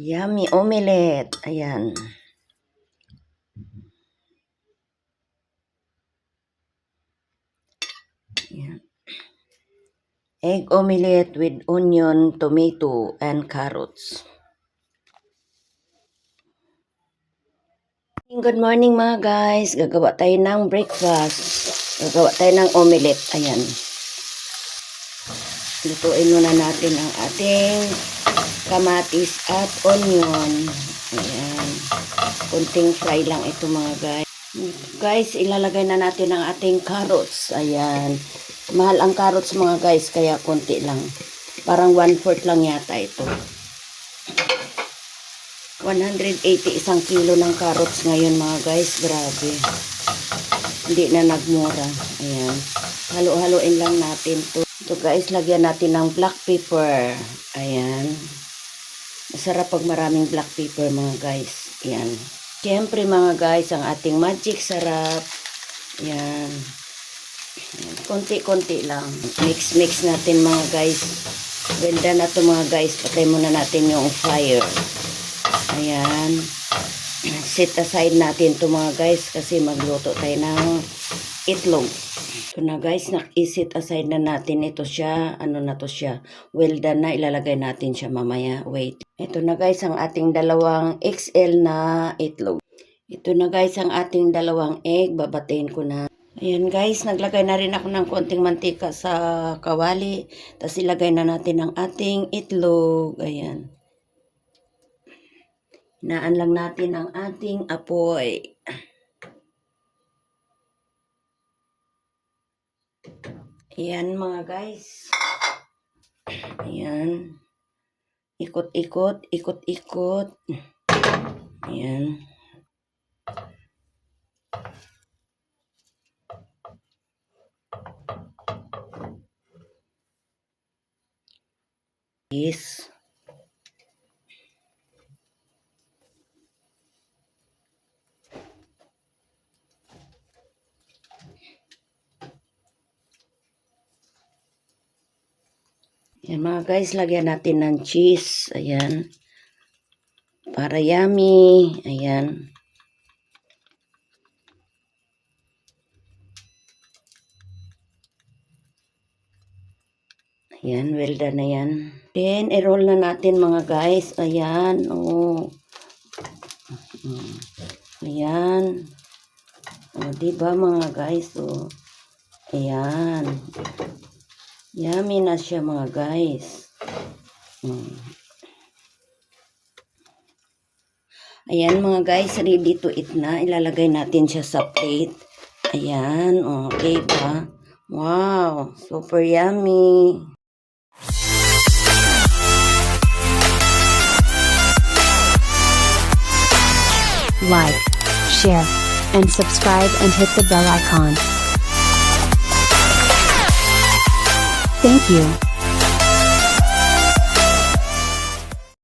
Yummy omelette. Ayan. Ayan. Egg omelette with onion, tomato, and carrots. Good morning mga guys. Gagawa tayo ng breakfast. Gagawa tayo ng omelette. Ayan. Lutuin muna natin ang ating kamatis at onion. Ayan. Kunting fry lang ito mga guys. Guys, ilalagay na natin ang ating carrots. Ayan. Mahal ang carrots mga guys, kaya konti lang. Parang 1/4 lang yata ito. 180 isang kilo ng carrots ngayon mga guys. Grabe. Hindi na nagmura. Ayan. Halo-haloin lang natin to. Ito guys, lagyan natin ng black pepper. Ayan. Masarap pag maraming black pepper mga guys. Ayan. Siyempre mga guys, ang ating magic sarap. Ayan. Konti-konti lang. Mix-mix natin mga guys. Well done na ito mga guys. Patay muna natin yung fire. Ayan. Set aside natin ito mga guys kasi magluto tayo ng itlog. Ito na guys, i-set aside na natin ito siya. Ano na to siya? Well done na. Ilalagay natin siya mamaya. Wait. Ito na guys ang ating dalawang XL na itlog. Ito na guys ang ating dalawang egg. Babatiin ko na. Ayan guys, naglagay na rin ako ng konting mantika sa kawali. Tapos ilagay na natin ang ating itlog. Ayan. Hinaan lang natin ang ating apoy. Ayan mga guys. Ayan. Ikot-ikot, ikot-ikot. Ayan. Yes. Ayan mga guys, lagyan natin ng cheese. Ayan. Para yummy. Ayan. Ayan, well done na yan. Then, i-roll na natin mga guys. Ayan, oh. Ayan. Oh, diba mga guys, oh. Ayan. Yummy na siya mga guys. Ayan mga guys, ready to eat na. Ilalagay natin siya sa plate. Ayan, oh, diba? Wow, super yummy. Like, share, and subscribe and hit the bell icon. Thank you.